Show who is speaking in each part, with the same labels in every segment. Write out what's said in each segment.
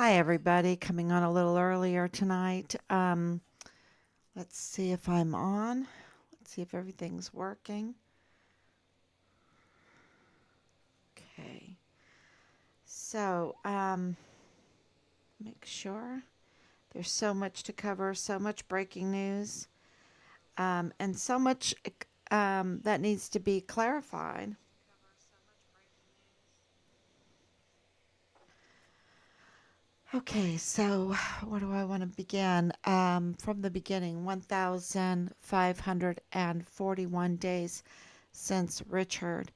Speaker 1: Hi, everybody. Coming on a little earlier tonight. Let's see if I'm on. Let's see if everything's working. Okay. So, make sure there's so much to cover, so much breaking news, and so much that needs to be clarified. Okay, so where do I want to begin? From the beginning, 1,541 days since Richard,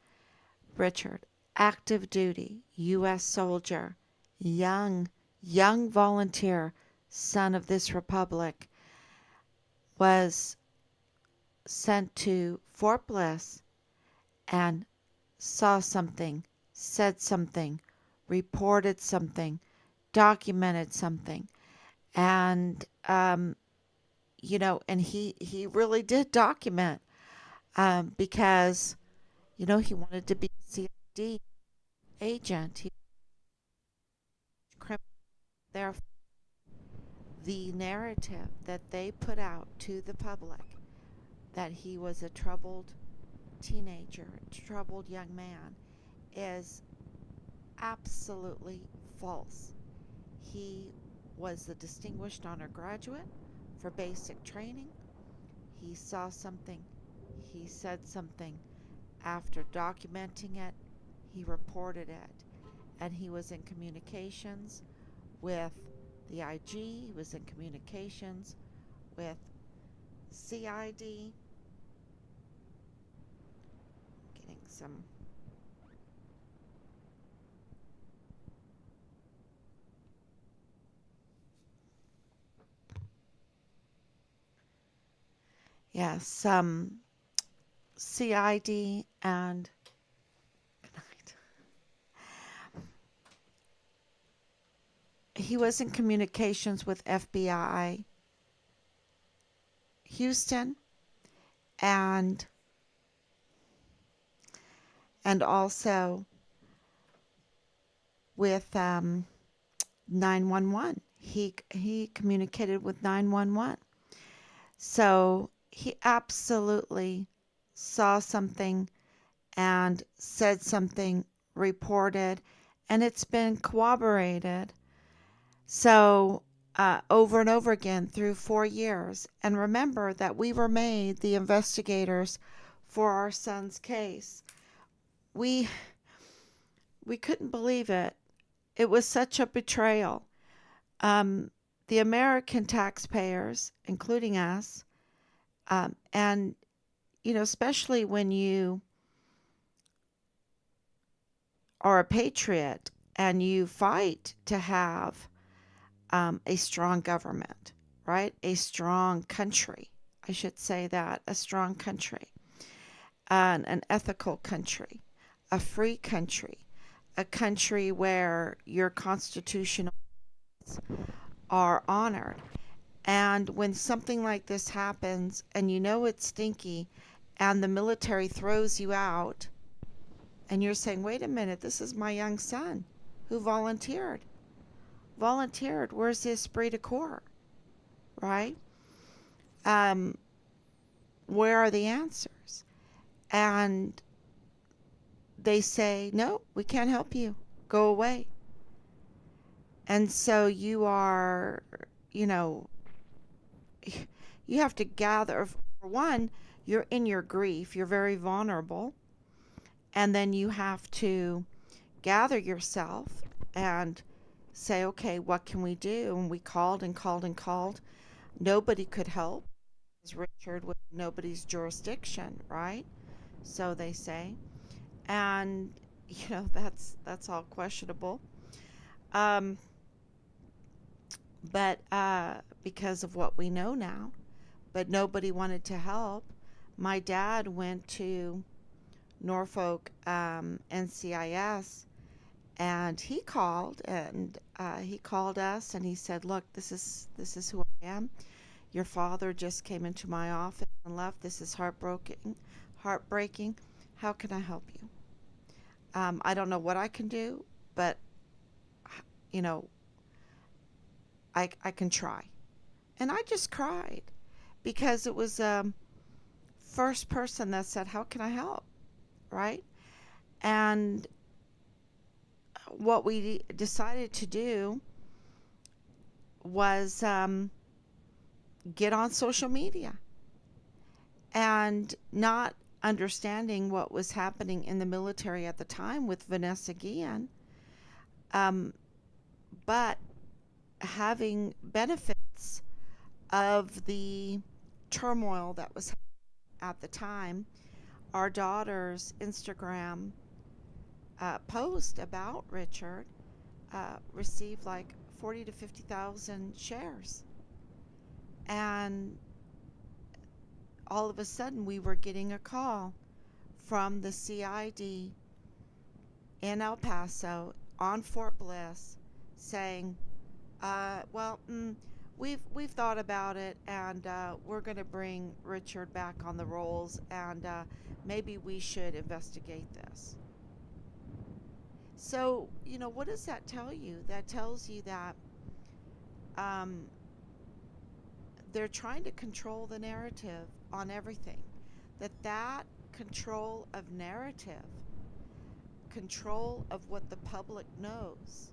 Speaker 1: active duty, U.S. soldier, young, young volunteer, son of this republic, was sent to Fort Bliss and saw something, said something, reported something, documented something. And, and he really did document because, he wanted to be a CID agent. He was criminal. Therefore, the narrative that they put out to the public that he was a troubled teenager, troubled young man, is absolutely false. He was a distinguished honor graduate for basic training. He saw something, he said something. After documenting it, he reported it, and he was in communications with the IG, he was in communications with CID, getting some. Yes, some CID and he was in communications with FBI Houston and also with 911. He communicated with 911. So he absolutely saw something and said something, reported, and it's been corroborated. So over and over again through 4 years. And remember that we were made the investigators for our son's case. We we couldn't believe it. It was such a betrayal. Um, the American taxpayers, including us, and especially when you are a patriot and you fight to have a strong government, right? A strong country. I should say that a strong country, and an ethical country, a free country, a country where your constitutional rights are honored. And when something like this happens and you know it's stinky and the military throws you out and you're saying, wait a minute, this is my young son who volunteered. Volunteered. Where's the esprit de corps? Right? Um, where are the answers? And they say, no, we can't help you. Go away. And so you are, you know, you have to gather. For one, you're in your grief, you're very vulnerable. And then you have to gather yourself and say, okay, what can we do? And we called and called and called. Nobody could help. As Richard was nobody's jurisdiction, right? So they say. And that's all questionable. Um, but because of what we know now, but nobody wanted to help. My dad went to Norfolk NCIS, and he called us and he said, "Look, this is who I am. Your father just came into my office and left. This is heartbreaking. Heartbreaking. How can I help you? I don't know what I can do, but you know, I can try. And I just cried because it was first person that said, "How can I help?" Right? And what we decided to do was get on social media and not understanding what was happening in the military at the time with Vanessa Guillen, um, but having benefits of the turmoil that was at the time. Our daughter's Instagram post about Richard received like 40 to 50,000 shares. And all of a sudden, we were getting a call from the CID in El Paso on Fort Bliss saying, well, we've thought about it, and we're going to bring Richard back on the rolls, and maybe we should investigate this." So, what does that tell you? That tells you that um, they're trying to control the narrative on everything. That control of narrative, control of what the public knows,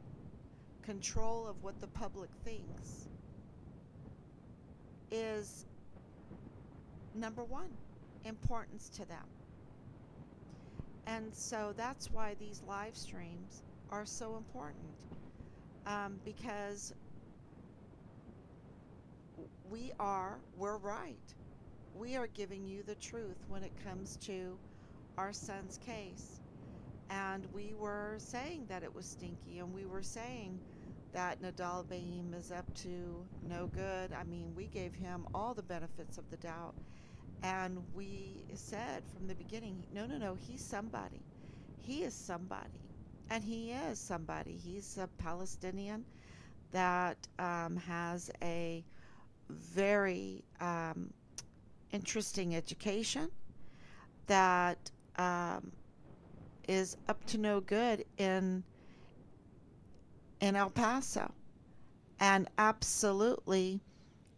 Speaker 1: control of what the public thinks is number one importance to them. And so that's why these live streams are so important, because we're right. We are giving you the truth when it comes to our son's case. And we were saying that it was stinky, and we were saying that Nadal Baim is up to no good. I mean, we gave him all the benefits of the doubt. And we said from the beginning, no, no, no, he's somebody. He is somebody. And he is somebody. He's a Palestinian that has a very interesting education, that is up to no good in El Paso, and absolutely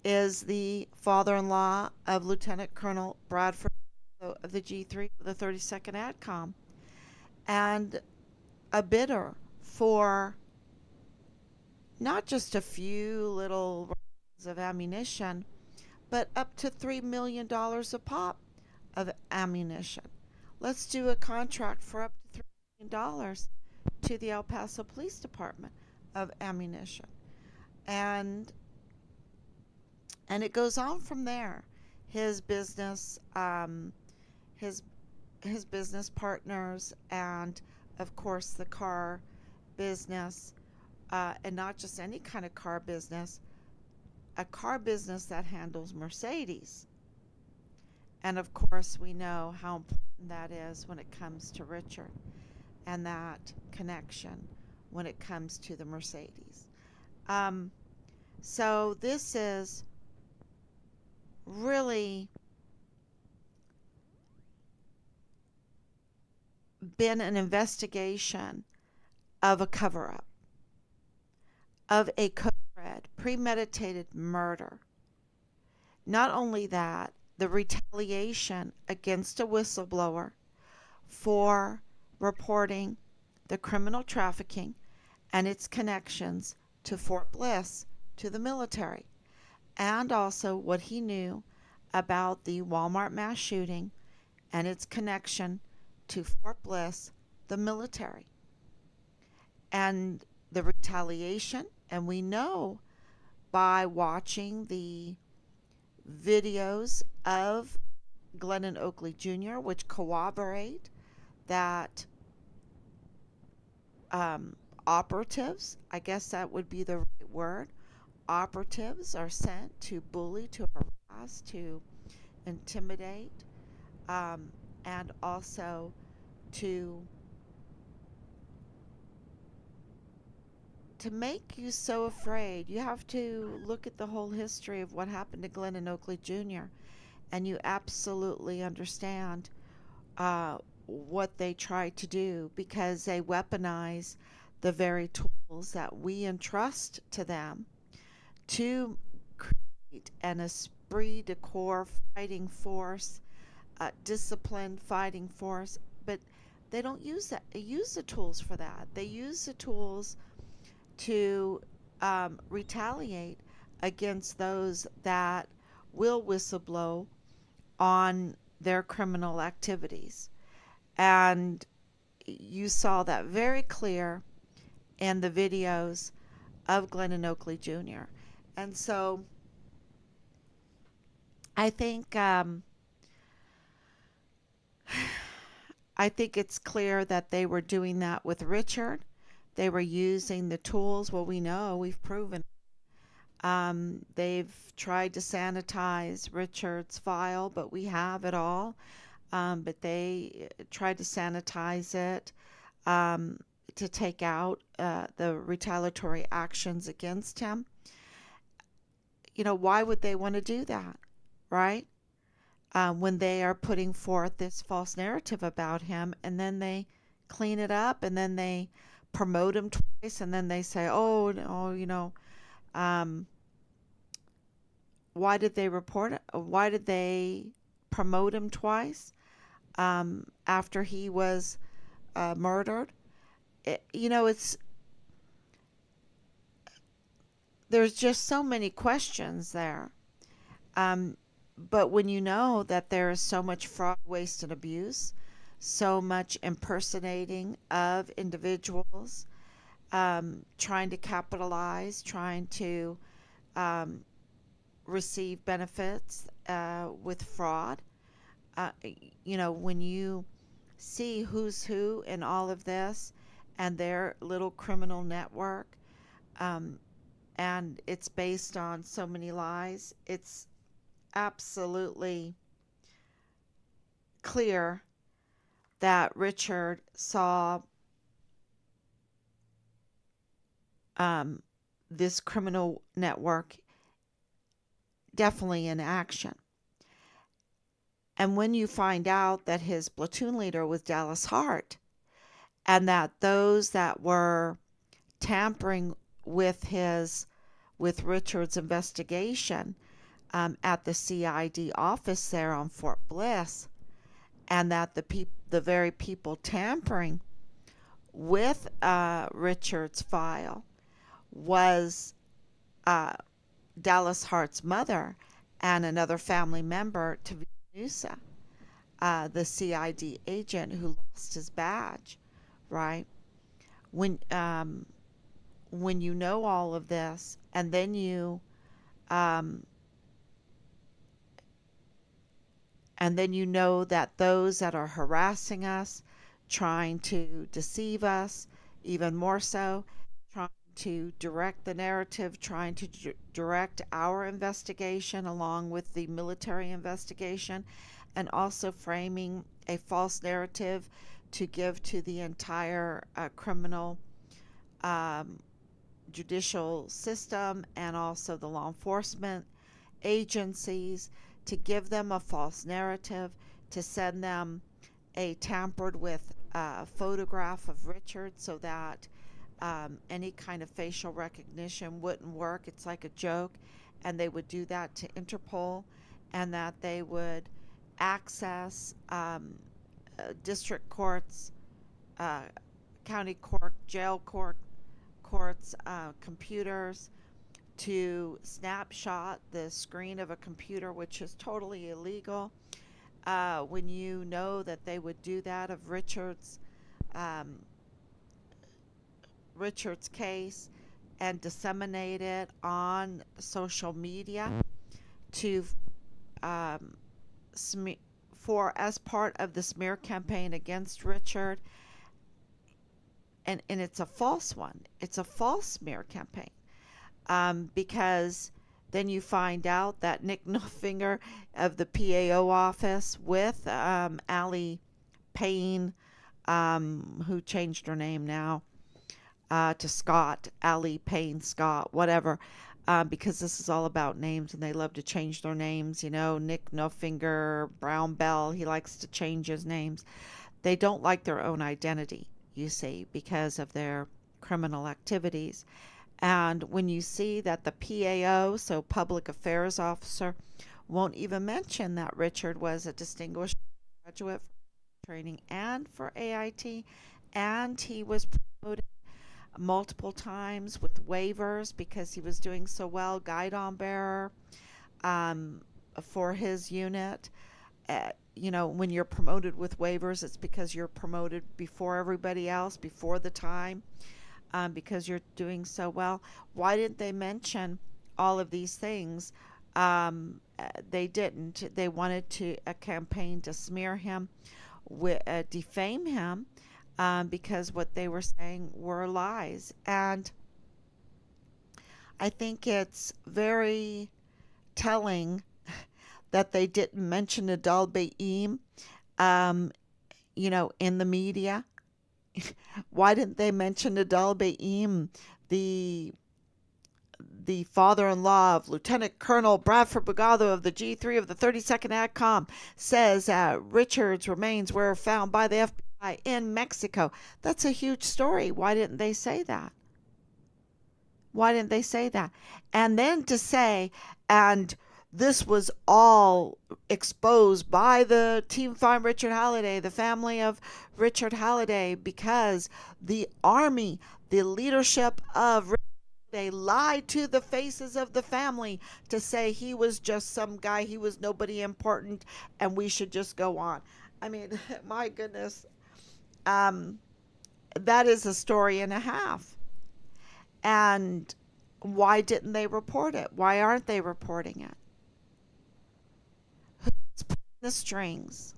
Speaker 1: is the father-in-law of Lieutenant Colonel Bradford of the G3, the 32nd ADCOM, and a bidder for not just a few little rounds of ammunition, but up to $3 million a pop of ammunition. Let's do a contract for up to $3 million to the El Paso Police Department of ammunition. And it goes on from there. His business, his business partners, and of course the car business, and not just any kind of car business, a car business that handles Mercedes. And of course, we know how important that is when it comes to Richard, and that connection when it comes to the Mercedes. So this is really been an investigation of a cover-up, of a code-red, premeditated murder. Not only that, the retaliation against a whistleblower for reporting the criminal trafficking and its connections to Fort Bliss, to the military, and also what he knew about the Walmart mass shooting and its connection to Fort Bliss, the military, and the retaliation. And we know by watching the videos of Glennon Oakley Jr., which corroborate that operatives, I guess that would be the right word, operatives are sent to bully, to harass, to intimidate, and also to make you so afraid. You have to look at the whole history of what happened to Glennon Oakley Jr., and you absolutely understand what they tried to do, because they weaponize the very tools that we entrust to them to create an esprit de corps fighting force, disciplined fighting force, but they don't use the tools for that. They use the tools to retaliate against those that will whistleblow on their criminal activities. And you saw that very clear in the videos of Glennon Oakley Jr. And so I think I think it's clear that they were doing that with Richard. They were using the tools. Well, we know, we've proven. They've tried to sanitize Richard's file, but we have it all. But they tried to sanitize it um, to take out the retaliatory actions against him. Why would they want to do that, right? When they are putting forth this false narrative about him, and then they clean it up, and then they promote him twice, and then they say, oh, no, um, why did they report it? Why did they promote him twice after he was murdered? It's there's just so many questions there. Um, but when you know that there is so much fraud, waste, and abuse, so much impersonating of individuals, trying to capitalize, trying to um, receive benefits with fraud, when you see who's who in all of this and their little criminal network, um, and it's based on so many lies, it's absolutely clear that Richard saw um, this criminal network definitely in action. And when you find out that his platoon leader was Dallas Hart, and that those that were tampering with Richard's investigation at the CID office there on Fort Bliss, and that the very people tampering with Richard's file was uh, Dallas Hart's mother and another family member, Tavita Nusa, the CID agent who lost his badge, right? When when you know all of this, and then um, you know that those that are harassing us, trying to deceive us, even more so, trying to direct the narrative, trying to direct our investigation along with the military investigation, and also framing a false narrative to give to the entire criminal um, judicial system and also the law enforcement agencies, to give them a false narrative, to send them a tampered with photograph of Richard so that any kind of facial recognition wouldn't work. It's like a joke. And they would do that to Interpol, and that they would access district courts, uh, county court, jail courts, computers, to snapshot the screen of a computer, which is totally illegal. When you know that they would do that of um, Richard's case and disseminate it on social media to um, for as part of the smear campaign against Richard, and it's a false one. It's a false smear campaign. Because then you find out that Nick Nofinger of the PAO office with Allie Payne, who changed her name now to Scott, Allie Payne Scott, whatever, because this is all about names and they love to change their names. Nick Nofinger, Brown Bell, he likes to change his names. They don't like their own identity, you see, because of their criminal activities. And when you see that the PAO, so public affairs officer, won't even mention that Richard was a distinguished graduate for training and for AIT, and he was promoted multiple times with waivers because he was doing so well, guidon bearer um, for his unit. When you're promoted with waivers, it's because you're promoted before everybody else, before the time, because you're doing so well. Why didn't they mention all of these things? They didn't. They wanted to a campaign to smear him, defame him, because what they were saying were lies. And I think it's very telling that they didn't mention Adal Baim, um, in the media. Why didn't they mention Adal Baim, the the father-in-law of Lieutenant Colonel Bradford Bugado of the G3 of the 32nd AgCom, says Richard's remains were found by the FBI in Mexico? That's a huge story. Why didn't they say that? Why didn't they say that? And then to say, and this was all exposed by the Team Farm Richard Halliday, the family of Richard Halliday, because the Army, the leadership of Richard Halliday, lied to the faces of the family to say he was just some guy, he was nobody important, and we should just go on. I mean, my goodness, um, that is a story and a half. And why didn't they report it? Why aren't they reporting it? Who's pulling the strings?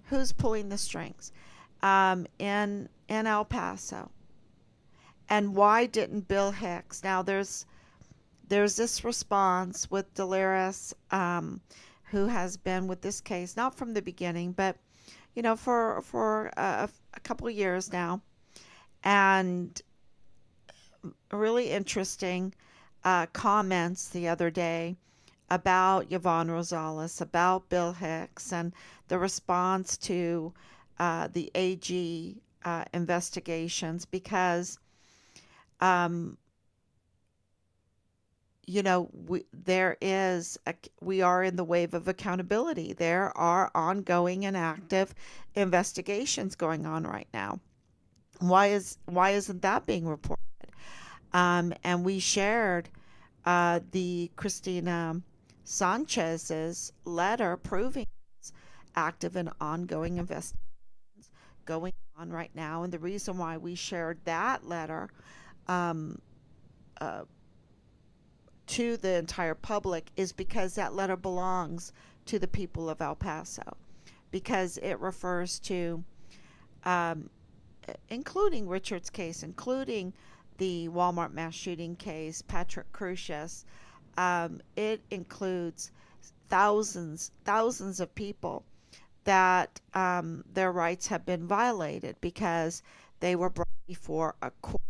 Speaker 1: Who's pulling the strings in El Paso? And why didn't Bill Hicks? Now there's this response with Dolores, who has been with this case not from the beginning, but for a couple of years now, and really interesting comments the other day about Yvonne Rosales, about Bill Hicks, and the response to the AG investigations, because um, we are in the wave of accountability. There are ongoing and active investigations going on right now. Why isn't that being reported? And we shared the Christina Sanchez's letter proving active and ongoing investigations going on right now. And the reason why we shared that letter um, uh, to the entire public is because that letter belongs to the people of El Paso, because it refers to um, including Richard's case, including the Walmart mass shooting case, Patrick Crucius. It includes thousands of people that their rights have been violated because they were brought before a court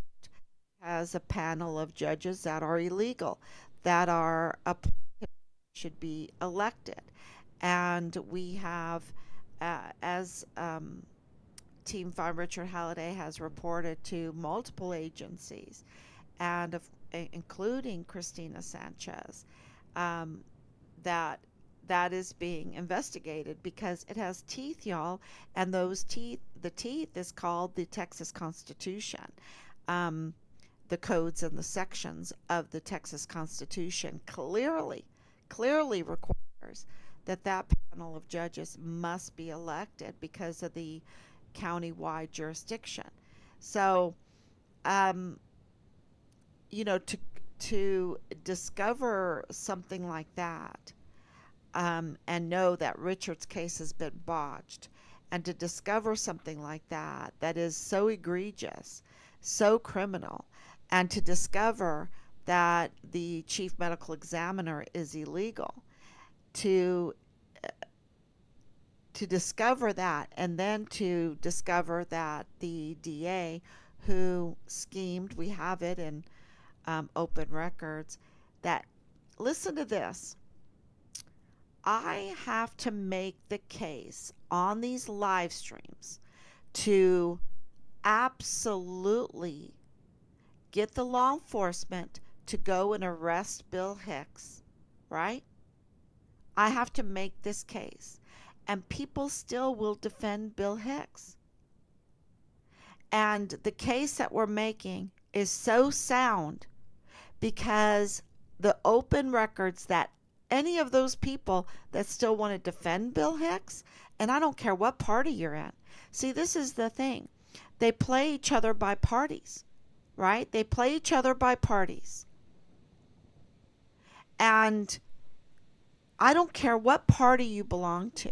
Speaker 1: as a panel of judges that are illegal, that are appointed, should be elected. And we have, as Team Farm Richard Halliday has reported to multiple agencies, and including Christina Sanchez, um, that that is being investigated because it has teeth, y'all, and the teeth is called the Texas Constitution. Um, the codes and the sections of the Texas Constitution clearly requires that panel of judges must be elected because of the county-wide jurisdiction. So, um, to discover something like that, and know that Richard's case has been botched, and to discover something like that is so egregious, so criminal, and to discover that the chief medical examiner is illegal, to discover that, and then to discover that the DA who schemed, we have it in open records, that, listen to this, I have to make the case on these live streams to absolutely get the law enforcement to go and arrest Bill Hicks, right? I have to make this case. And people still will defend Bill Hicks. And the case that we're making is so sound because the open records that any of those people that still want to defend Bill Hicks, and I don't care what party you're in. See, this is the thing. They play each other by parties, right? They play each other by parties. And I don't care what party you belong to.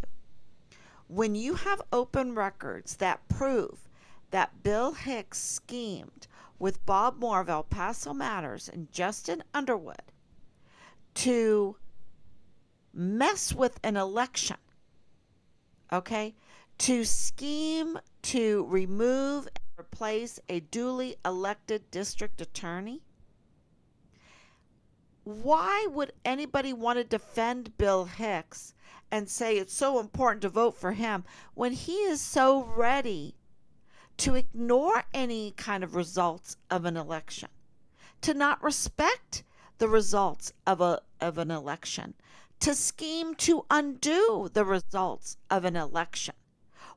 Speaker 1: When you have open records that prove that Bill Hicks schemed with Bob Moore of El Paso Matters and Justin Underwood to mess with an election, okay, to scheme to remove and replace a duly elected district attorney, why would anybody want to defend Bill Hicks and say it's so important to vote for him when he is so ready to ignore any kind of results of an election, to not respect the results of an election, to scheme to undo the results of an election?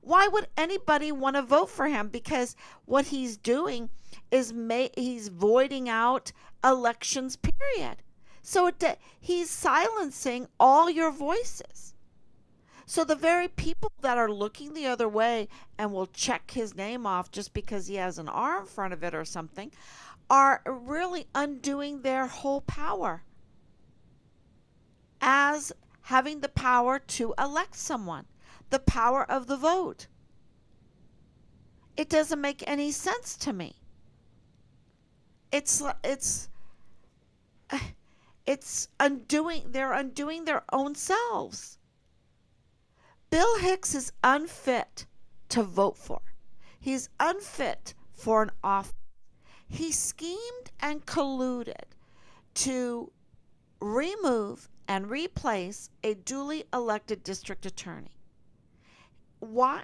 Speaker 1: Why would anybody want to vote for him? Because what he's doing is he's voiding out elections, period. So he's silencing all your voices. So the very people that are looking the other way and will check his name off just because he has an R in front of it or something are really undoing their whole power as having the power to elect someone, the power of the vote. It doesn't make any sense to me. It's undoing, they're undoing their own selves. Bill Hicks is unfit to vote for. He's unfit for an office. He schemed and colluded to remove and replace a duly elected district attorney. Why?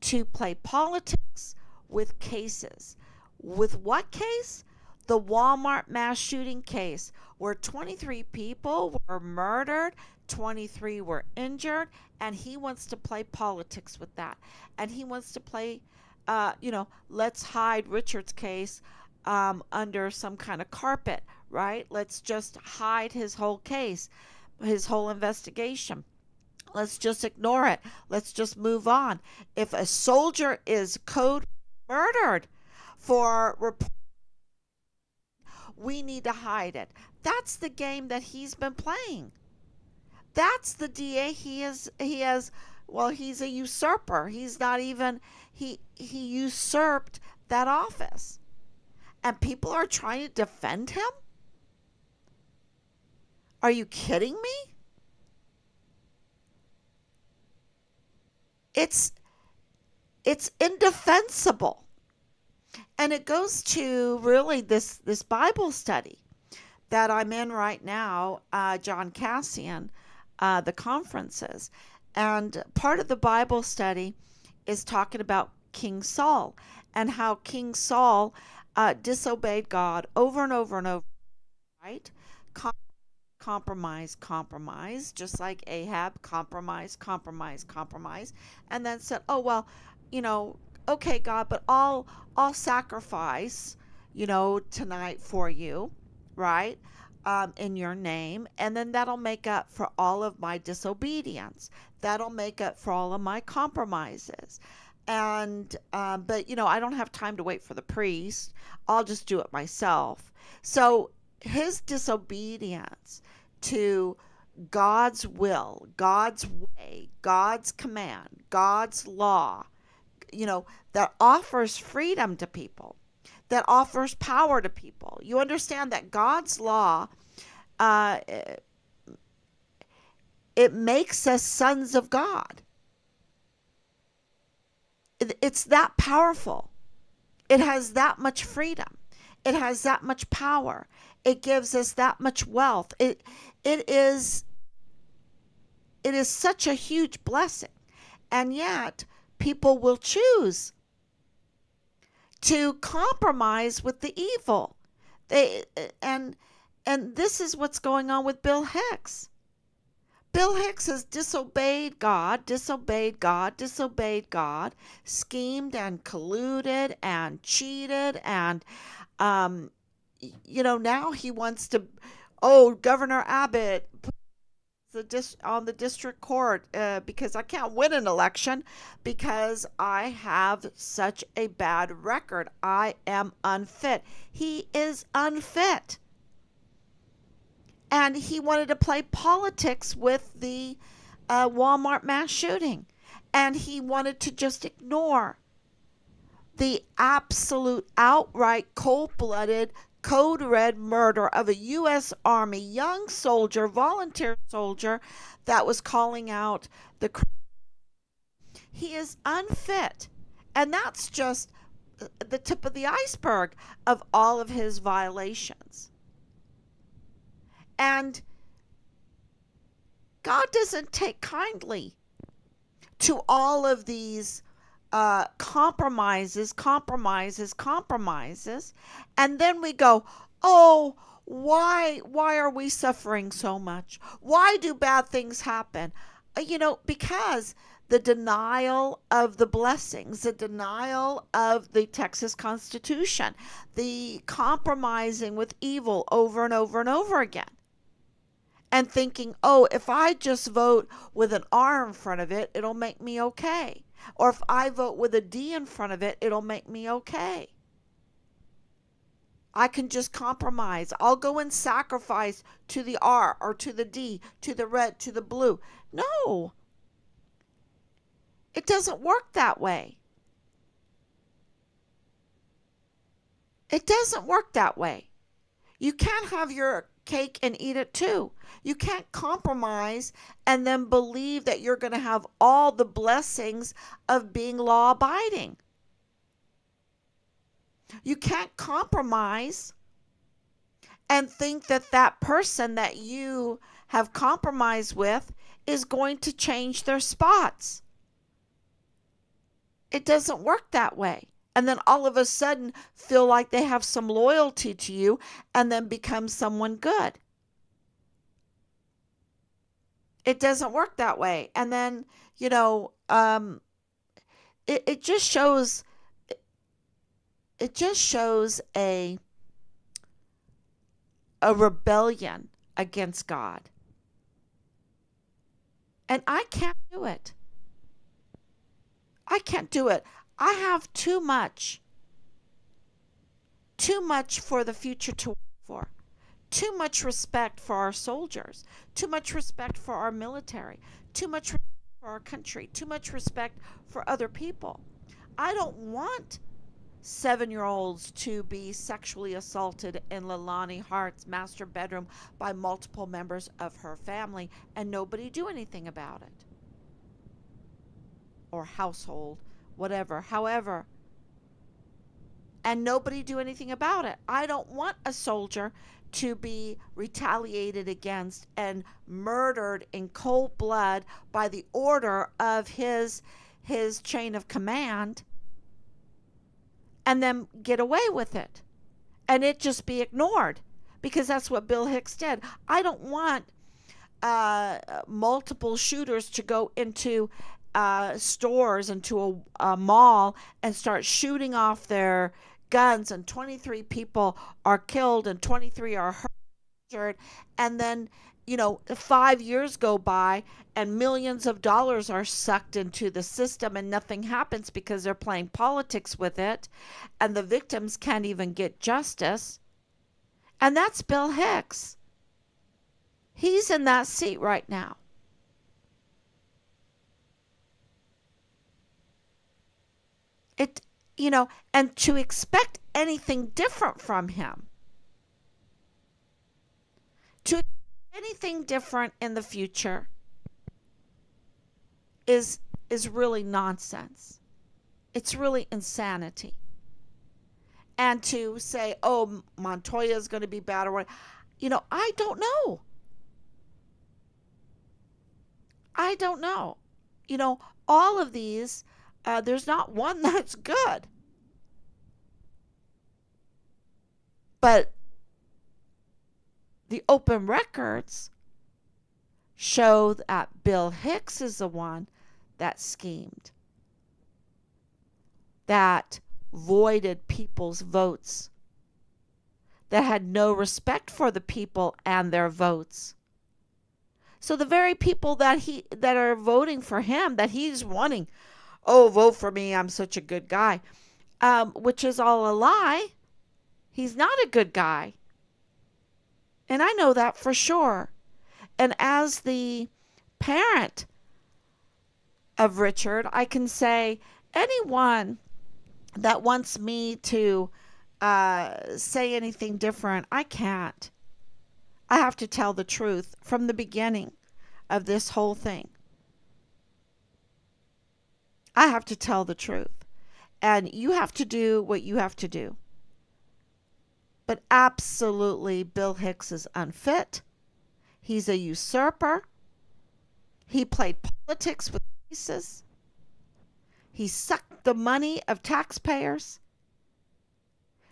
Speaker 1: To play politics with cases. With what case? The Walmart mass shooting case, where 23 people were murdered, 23 were injured, and he wants to play politics with that. And he wants to play, let's hide Richard's case under some kind of carpet, right? Let's just hide his whole case, his whole investigation. Let's just ignore it. Let's just move on. If a soldier is murdered for reporting, we need to hide it. That's the game that he's been playing. That's the DA he's a usurper. He's not even, he usurped that office. And people are trying to defend him? Are you kidding me? It's indefensible. And it goes to really this Bible study that I'm in right now, John Cassian, the conferences. And part of the Bible study is talking about King Saul and how King Saul disobeyed God over and over and over, right? Compromise, just like Ahab, compromise, and then said, oh, well, okay, God, but I'll sacrifice, tonight for you, right? In your name, and then that'll make up for all of my disobedience. That'll make up for all of my compromises. And but I don't have time to wait for the priest. I'll just do it myself. So his disobedience to God's will, God's way, God's command, God's law, that offers freedom to people, that offers power to people. You understand that God's law, it makes us sons of God. It's that powerful. It has that much freedom. It has that much power. It gives us that much wealth. It is such a huge blessing. And yet people will choose to compromise with the evil. They and and this is what's going on with Bill Hicks. Bill Hicks has disobeyed God, disobeyed God, disobeyed God, schemed and colluded and cheated, and um, now he wants to. Oh, Governor Abbott on the district court because I can't win an election because I have such a bad record. I am unfit. He is unfit. And he wanted to play politics with the Walmart mass shooting. And he wanted to just ignore the absolute, outright, cold blooded, code red murder of a U.S. Army young soldier, volunteer soldier, that was calling out the. He is unfit. And that's just the tip of the iceberg of all of his violations. And God doesn't take kindly to all of these compromises. And then we go, oh, why are we suffering so much? Why do bad things happen? Because the denial of the blessings, the denial of the Texas Constitution, the compromising with evil over and over and over again. And thinking, oh, if I just vote with an R in front of it, it'll make me okay. Or if I vote with a D in front of it, it'll make me okay. I can just compromise. I'll go and sacrifice to the R or to the D, to the red, to the blue. No, it doesn't work that way. It doesn't work that way. You can't have your cake and eat it too. You can't compromise and then believe that you're going to have all the blessings of being law abiding. You can't compromise and think that that person that you have compromised with is going to change their spots. It doesn't work that way. And then all of a sudden feel like they have some loyalty to you and then become someone good. It doesn't work that way. And then, it just shows a rebellion against God. And I can't do it. I can't do it. I have too much for the future to work for. Too much respect for our soldiers. Too much respect for our military. Too much respect for our country. Too much respect for other people. I don't want 7-year-olds to be sexually assaulted in Leilani Hart's master bedroom by multiple members of her family and nobody do anything about it. Or household, whatever, however. And nobody do anything about it. I don't want a soldier to be retaliated against and murdered in cold blood by the order of his chain of command and then get away with it and it just be ignored, because that's what Bill Hicks did. I don't want multiple shooters to go into stores, into a mall and start shooting off their guns and 23 people are killed and 23 are hurt, and then 5 years go by and millions of dollars are sucked into the system and nothing happens because they're playing politics with it and the victims can't even get justice. And that's Bill Hicks. He's in that seat right now. And to expect anything different from him, to expect anything different in the future is really nonsense. It's really insanity. And to say, oh, Montoya is going to be bad or what, I don't know. I don't know. All of these, there's not one that's good. But the open records show that Bill Hicks is the one that schemed, that voided people's votes, that had no respect for the people and their votes. So the very people that are voting for him, that he's wanting, oh, vote for me, I'm such a good guy, which is all a lie. He's not a good guy. And I know that for sure. And as the parent of Richard, I can say anyone that wants me to say anything different, I can't. I have to tell the truth from the beginning of this whole thing. I have to tell the truth. And you have to do what you have to do. But absolutely, Bill Hicks is unfit. He's a usurper. He played politics with cases. He sucked the money of taxpayers.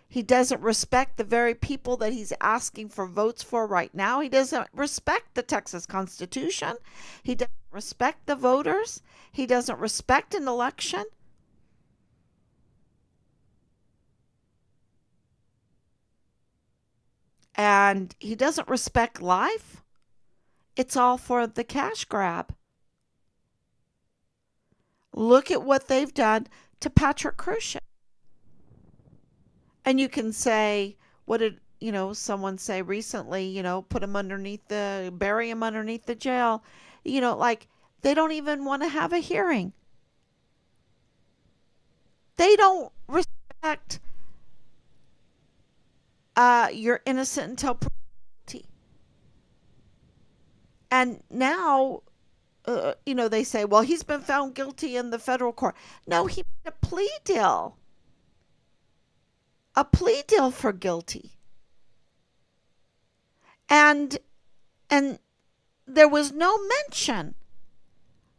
Speaker 1: He doesn't respect the very people that he's asking for votes for right now. He doesn't respect the Texas Constitution. He doesn't respect the voters. He doesn't respect an election. And he doesn't respect life. It's all for the cash grab. Look at what they've done to Patrick Crucian. And you can say, what did, someone say recently, bury him underneath the jail. Like they don't even want to have a hearing. They don't respect you're innocent until proven guilty. And now, they say, well, he's been found guilty in the federal court. No, he made a plea deal. A plea deal for guilty. And there was no mention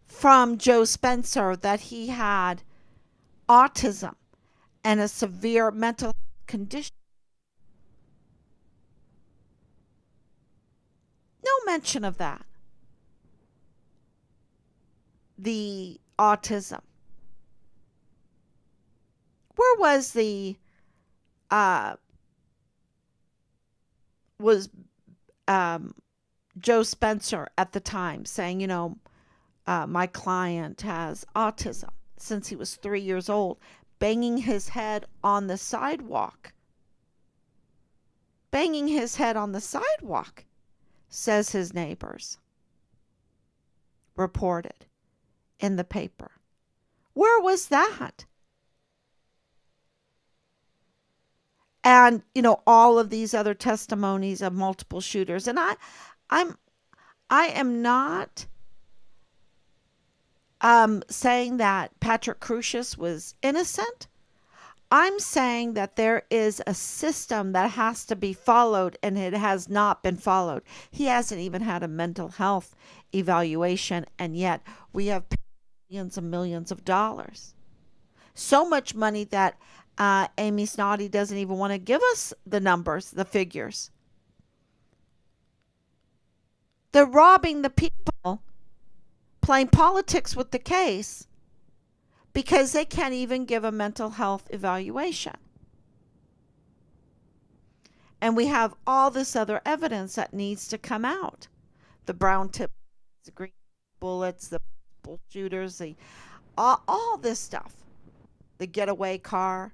Speaker 1: from Joe Spencer that he had autism and a severe mental condition. No mention of that. The autism. Where was the was Joe Spencer at the time saying, my client has autism since he was 3 years old, banging his head on the sidewalk. Banging his head on the sidewalk, says his neighbors. Reported in the paper. Where was that? And, all of these other testimonies of multiple shooters. And I am not saying that Patrick Crucius was innocent. I'm saying that there is a system that has to be followed, and it has not been followed. He hasn't even had a mental health evaluation, and yet we have millions and millions of dollars. So much money that Amy Snoddy doesn't even want to give us the numbers, the figures. They're robbing the people, playing politics with the case, because they can't even give a mental health evaluation. And we have all this other evidence that needs to come out. The brown tip, the green bullets, the shooters, all this stuff. The getaway car.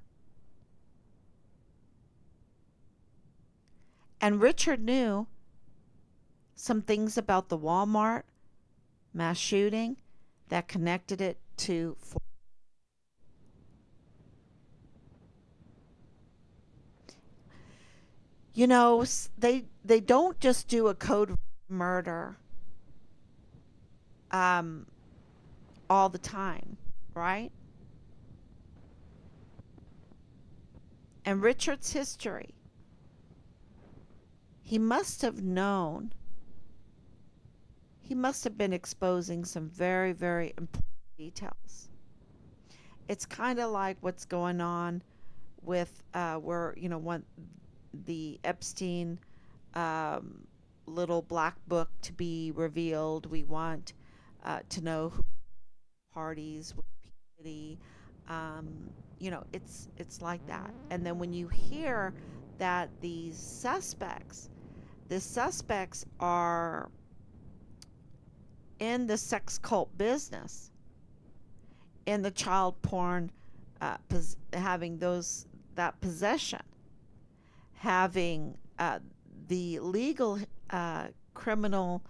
Speaker 1: And Richard knew some things about the Walmart mass shooting that connected it to they don't just do a code murder all the time, right? And Richard's history, he must have known, he must have been exposing some very, very important details. It's kind of like what's going on with where, the Epstein um, little black book to be revealed. We want to know who parties with impunity. It's like that. And then when you hear that the suspects are in the sex cult business, in the child porn, having that possession, having the legal criminal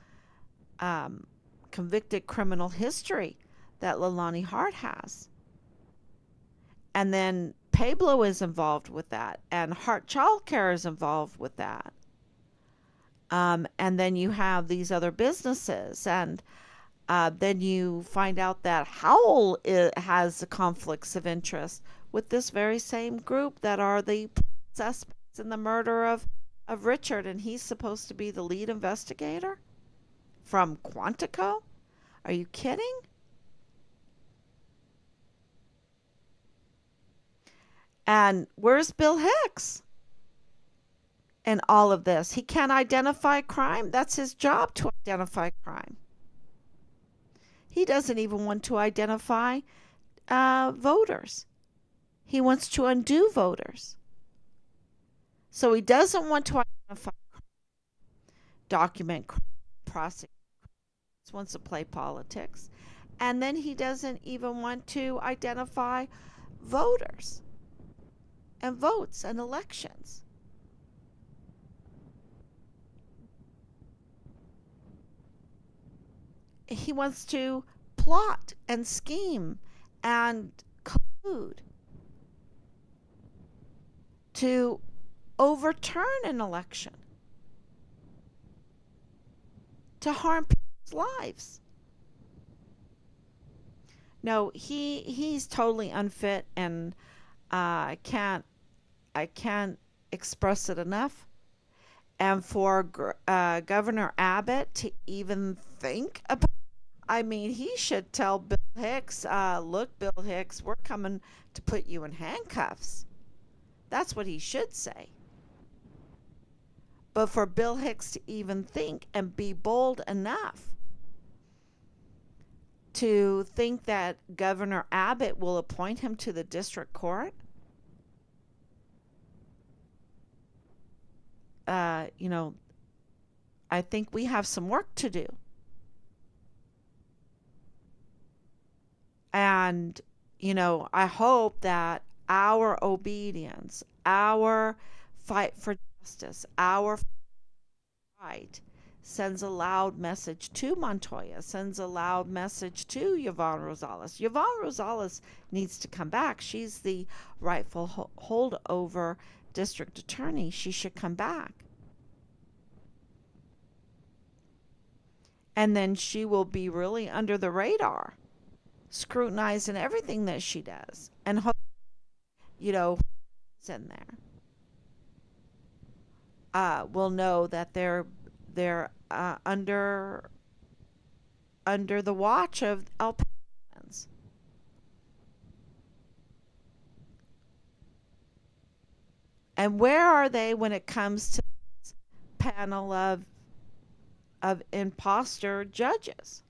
Speaker 1: um, convicted criminal history that Leilani Hart has. And then Pablo is involved with that, and Hart Childcare is involved with that. And then you have these other businesses, and then you find out that Howell has conflicts of interest with this very same group that are the suspects in the murder of Richard, and he's supposed to be the lead investigator from Quantico. Are you kidding? And where's Bill Hicks in all of this? He can't identify crime. That's his job, to identify crime. He doesn't even want to identify voters. He wants to undo voters. So he doesn't want to identify, document, prosecute. He wants to play politics. And then he doesn't even want to identify voters and votes and elections. He wants to plot and scheme and collude to overturn an election, to harm people's lives. No, he's totally unfit, and I can't express it enough. And for Governor Abbott to even think about, I mean, he should tell Bill Hicks, look, Bill Hicks, we're coming to put you in handcuffs. That's what he should say. But for Bill Hicks to even think and be bold enough to think that Governor Abbott will appoint him to the district court, you know, I think we have some work to do. And, I hope that our obedience, our fight for justice, our fight sends a loud message to Montoya, sends a loud message to Yvonne Rosales. Yvonne Rosales needs to come back. She's the rightful holdover district attorney. She should come back. And then she will be really under the radar, scrutinizing everything that she does, and hope, it's in there. Will know that they're under the watch of El Patrons. And where are they when it comes to this panel of imposter judges?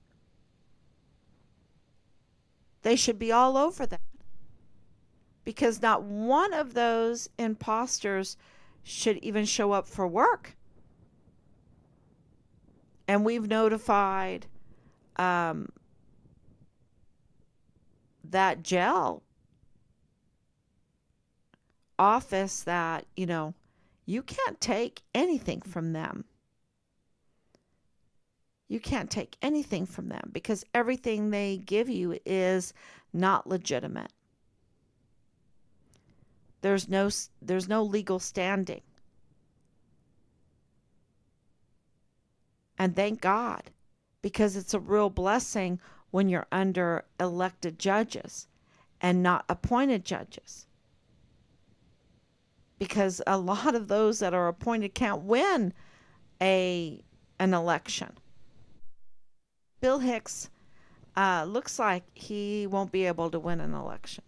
Speaker 1: They should be all over that, because not one of those imposters should even show up for work. And we've notified that jail office that, you can't take anything from them. You can't take anything from them, because everything they give you is not legitimate. There's no legal standing. And thank God, because it's a real blessing when you're under elected judges and not appointed judges. Because a lot of those that are appointed can't win an election. Bill Hicks looks like he won't be able to win an election.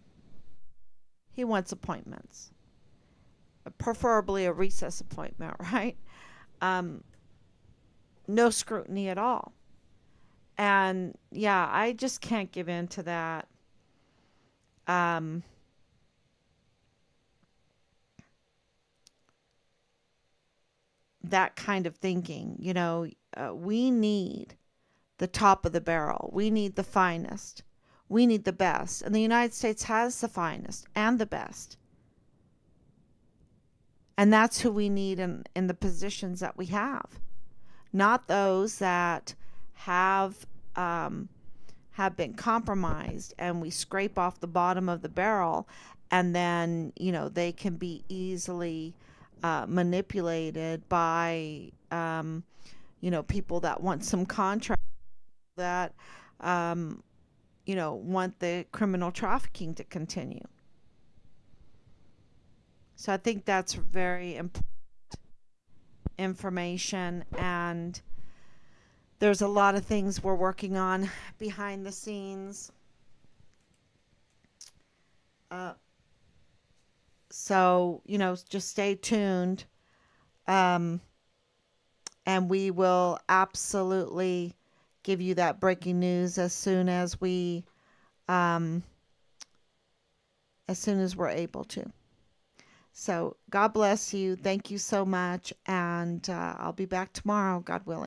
Speaker 1: He wants appointments. preferably a recess appointment, right? Um, no scrutiny at all. And yeah, I just can't give in to that. Um, that kind of thinking. We need the top of the barrel. We need the finest. We need the best. And the United States has the finest and the best. And that's who we need in the positions that we have. Not those that have um, have been compromised and we scrape off the bottom of the barrel, and then they can be easily manipulated by people that want some contract, that um, want the criminal trafficking to continue. So I think that's very important information, and there's a lot of things we're working on behind the scenes. Uh, so, just stay tuned. Um, and we will absolutely give you that breaking news um, as soon as we're able to. So God bless you. Thank you so much. And I'll be back tomorrow, God willing.